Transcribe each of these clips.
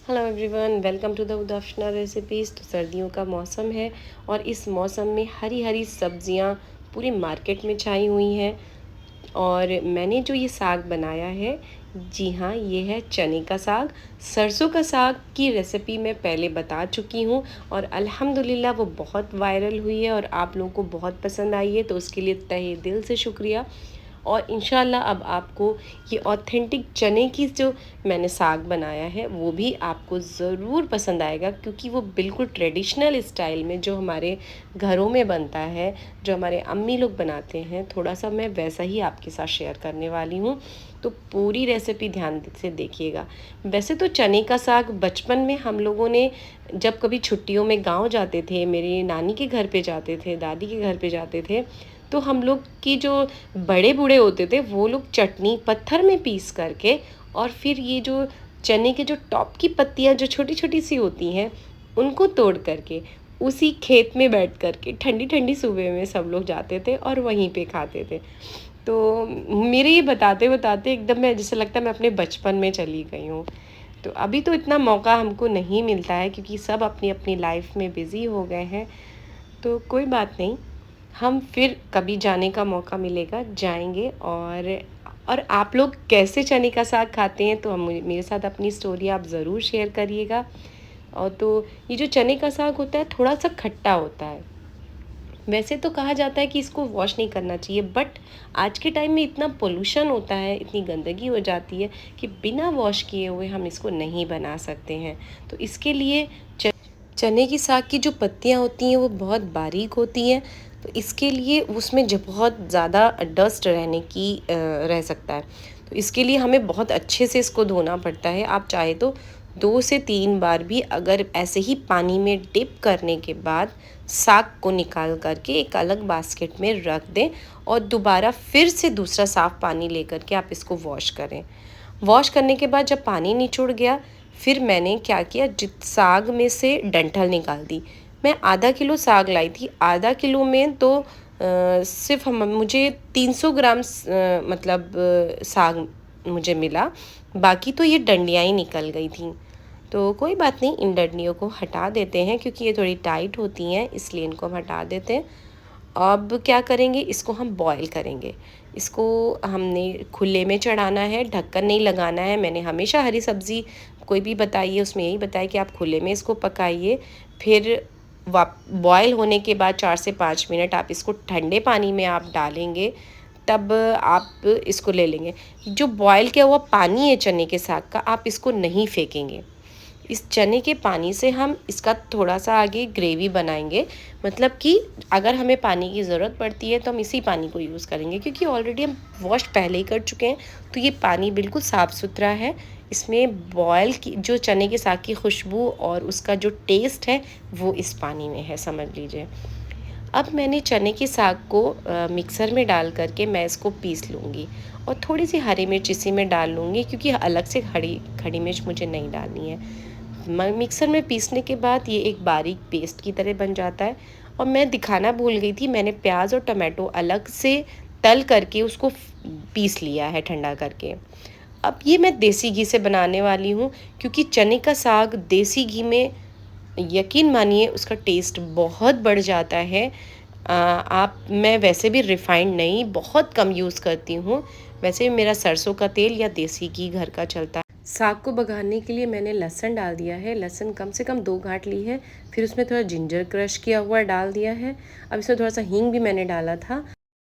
Hello everyone, welcome to the उदाफना recipes. तो सर्दियों का मौसम है और इस मौसम में हरी हरी सब्जियां पूरी मार्केट में छाई हुई हैं। और मैंने जो ये साग बनाया है, जी हाँ, ये है चने का साग। सरसों का साग की रेसिपी मैं पहले बता चुकी हूँ और अल्हम्दुलिल्लाह वो बहुत वायरल हुई है और आप लोगों को बहुत पसंद आई है, तो उसके लिए तहे दिल से शुक्रिया। और इंशाल्लाह अब आपको ये ऑथेंटिक चने की जो मैंने साग बनाया है वो भी आपको ज़रूर पसंद आएगा, क्योंकि वो बिल्कुल ट्रेडिशनल स्टाइल में जो हमारे घरों में बनता है, जो हमारे अम्मी लोग बनाते हैं, थोड़ा सा मैं वैसा ही आपके साथ शेयर करने वाली हूँ। तो पूरी रेसिपी ध्यान से देखिएगा। वैसे तो चने का साग बचपन में हम लोगों ने जब कभी छुट्टियों में गांव जाते थे, मेरी नानी के घर पे जाते थे, दादी के घर पे जाते थे, तो हम लोग की जो बड़े बूढ़े होते थे वो लोग चटनी पत्थर में पीस करके और फिर ये जो चने के जो टॉप की पत्तियाँ जो छोटी छोटी सी होती हैं उनको तोड़ करके उसी खेत में बैठ करके ठंडी ठंडी सुबह में सब लोग जाते थे और वहीं पे खाते थे। तो मेरे ये बताते बताते एकदम मैं जैसे लगता है मैं अपने बचपन में चली गई हूँ। तो अभी तो इतना मौका हमको नहीं मिलता है क्योंकि सब अपनी अपनी लाइफ में बिज़ी हो गए हैं। तो कोई बात नहीं, हम फिर कभी जाने का मौका मिलेगा जाएंगे। और आप लोग कैसे चने का साग खाते हैं तो हम मेरे साथ अपनी स्टोरी आप ज़रूर शेयर करिएगा। और तो ये जो चने का साग होता है थोड़ा सा खट्टा होता है। वैसे तो कहा जाता है कि इसको वॉश नहीं करना चाहिए, बट आज के टाइम में इतना पोल्यूशन होता है, इतनी गंदगी हो जाती है कि बिना वॉश किए हुए हम इसको नहीं बना सकते हैं। तो इसके लिए चने की साग की जो पत्तियाँ होती हैं वो बहुत बारीक होती हैं, तो इसके लिए उसमें जो बहुत ज़्यादा डस्ट रह सकता है। तो इसके लिए हमें बहुत अच्छे से इसको धोना पड़ता है। आप चाहे तो 2 से 3 बार भी अगर ऐसे ही पानी में डिप करने के बाद साग को निकाल करके एक अलग बास्केट में रख दें और दोबारा फिर से दूसरा साफ़ पानी लेकर के आप इसको वॉश करें। वॉश करने के बाद जब पानी निचुड़ गया, फिर मैंने क्या किया, साग में से डंठल निकाल दी। मैं आधा किलो साग लाई थी, आधा किलो में तो सिर्फ मुझे 300 ग्राम साग मुझे मिला। बाकी तो ये डंडियाँ ही निकल गई थी। तो कोई बात नहीं, इन डंडियों को हटा देते हैं क्योंकि ये थोड़ी टाइट होती हैं, इसलिए इनको हम हटा देते हैं। अब क्या करेंगे, इसको हम बॉईल करेंगे। इसको हमने खुले में चढ़ाना है, ढक्कन नहीं लगाना है। मैंने हमेशा हरी सब्ज़ी कोई भी बताई है उसमें यही बताया कि आप खुले में इसको पकाइए। फिर बॉयल होने के बाद 4 से 5 मिनट आप इसको ठंडे पानी में आप डालेंगे, तब आप इसको ले लेंगे। जो बॉयल किया हुआ पानी है चने के साग का, आप इसको नहीं फेंकेंगे। इस चने के पानी से हम इसका थोड़ा सा आगे ग्रेवी बनाएंगे। मतलब कि अगर हमें पानी की ज़रूरत पड़ती है तो हम इसी पानी को यूज़ करेंगे, क्योंकि ऑलरेडी हम वॉश पहले ही कर चुके हैं। तो ये पानी बिल्कुल साफ़ सुथरा है। इसमें बॉयल की जो चने के साग की खुशबू और उसका जो टेस्ट है वो इस पानी में है, समझ लीजिए। अब मैंने चने के साग को मिक्सर में डाल करके मैं इसको पीस लूँगी और थोड़ी सी हरी मिर्च इसी में डाल लूँगी, क्योंकि अलग से खड़ी मिर्च मुझे नहीं डालनी है। मिक्सर में पीसने के बाद ये एक बारीक पेस्ट की तरह बन जाता है। और मैं दिखाना भूल गई थी, मैंने प्याज और टमाटो अलग से तल करके उसको पीस लिया है ठंडा करके। अब ये मैं देसी घी से बनाने वाली हूँ, क्योंकि चने का साग देसी घी में यकीन मानिए उसका टेस्ट बहुत बढ़ जाता है। मैं वैसे भी रिफाइंड नहीं, बहुत कम यूज़ करती हूँ। वैसे मेरा सरसों का तेल या देसी घी घर का चलता है। साग को बघारने के लिए मैंने लहसुन डाल दिया है। लहसुन कम से कम 2 गांठ ली है। फिर उसमें थोड़ा जिंजर क्रश किया हुआ डाल दिया है। अब इसमें थोड़ा सा हींग भी मैंने डाला था।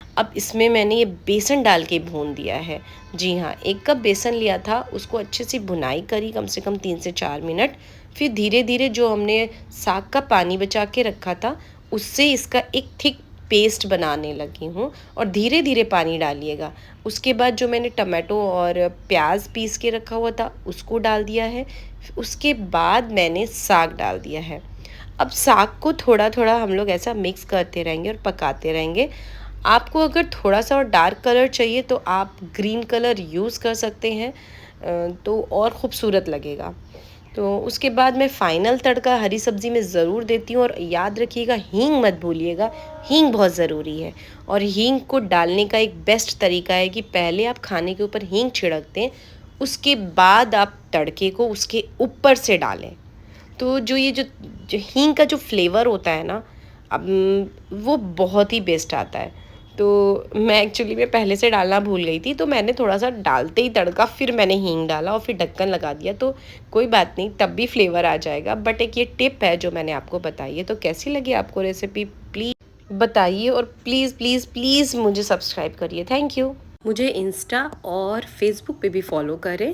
अब इसमें मैंने ये बेसन डाल के भून दिया है। जी हाँ, 1 कप बेसन लिया था, उसको अच्छे से भुनाई करी कम से कम 3 से 4 मिनट। फिर धीरे धीरे जो हमने साग का पानी बचा के रखा था उससे इसका एक थिक पेस्ट बनाने लगी हूँ, और धीरे धीरे पानी डालिएगा। उसके बाद जो मैंने टमाटो और प्याज पीस के रखा हुआ था उसको डाल दिया है। उसके बाद मैंने साग डाल दिया है। अब साग को थोड़ा थोड़ा हम लोग ऐसा मिक्स करते रहेंगे और पकाते रहेंगे। आपको अगर थोड़ा सा और डार्क कलर चाहिए तो आप ग्रीन कलर यूज़ कर सकते हैं, तो और ख़ूबसूरत लगेगा। तो उसके बाद मैं फ़ाइनल तड़का हरी सब्ज़ी में ज़रूर देती हूँ। और याद रखिएगा, हींग मत भूलिएगा, हींग बहुत ज़रूरी है। और हींग को डालने का एक बेस्ट तरीका है कि पहले आप खाने के ऊपर हींग छिड़क दें, उसके बाद आप तड़के को उसके ऊपर से डालें। तो जो हींग का जो फ्लेवर होता है ना, अब वो बहुत ही बेस्ट आता है। तो मैं पहले से डालना भूल गई थी, तो मैंने थोड़ा सा डालते ही तड़का फिर मैंने हींग डाला और फिर ढक्कन लगा दिया। तो कोई बात नहीं, तब भी फ्लेवर आ जाएगा। बट एक ये टिप है जो मैंने आपको बताई है। तो कैसी लगी आपको रेसिपी, प्लीज़ बताइए, और प्लीज़ प्लीज़ प्लीज़ मुझे सब्सक्राइब करिए। Thank you. मुझे इंस्टा और फेसबुक पे भी फॉलो करें।